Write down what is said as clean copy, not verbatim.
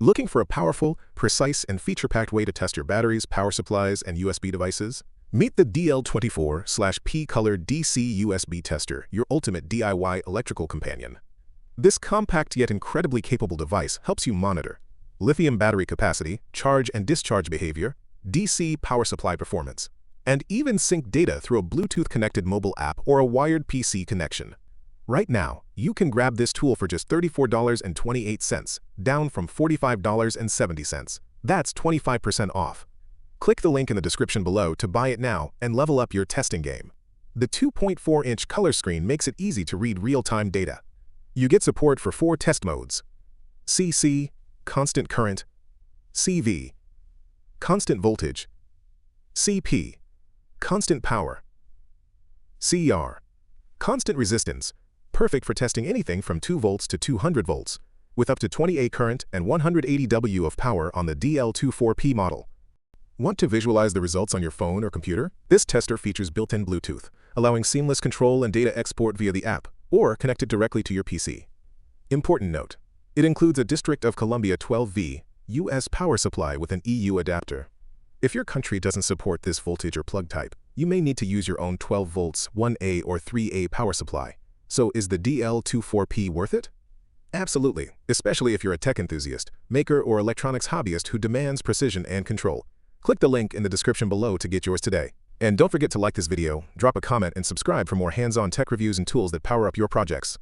Looking for a powerful, precise, and feature-packed way to test your batteries, power supplies, and USB devices? Meet the DL24P Color DC USB Tester, your ultimate DIY electrical companion. This compact yet incredibly capable device helps you monitor lithium battery capacity, charge and discharge behavior, DC power supply performance, and even sync data through a Bluetooth-connected mobile app or a wired PC connection. Right now, you can grab this tool for just $34.28, down from $45.70. That's 25% off. Click the link in the description below to buy it now and level up your testing game. The 2.4-inch color screen makes it easy to read real-time data. You get support for 4 test modes: CC, constant current; CV, constant voltage; CP, constant power; CR, constant resistance, perfect for testing anything from 2 volts to 200 volts, with up to 20 A current and 180 W of power on the DL24P model. Want to visualize the results on your phone or computer? This tester features built-in Bluetooth, allowing seamless control and data export via the app, or connected directly to your PC. Important note: it includes a District of Columbia 12V US power supply with an EU adapter. If your country doesn't support this voltage or plug type, you may need to use your own 12 volts 1A or 3A power supply. So is the DL24P worth it? Absolutely, especially if you're a tech enthusiast, maker, or electronics hobbyist who demands precision and control. Click the link in the description below to get yours today. And don't forget to like this video, drop a comment, and subscribe for more hands-on tech reviews and tools that power up your projects.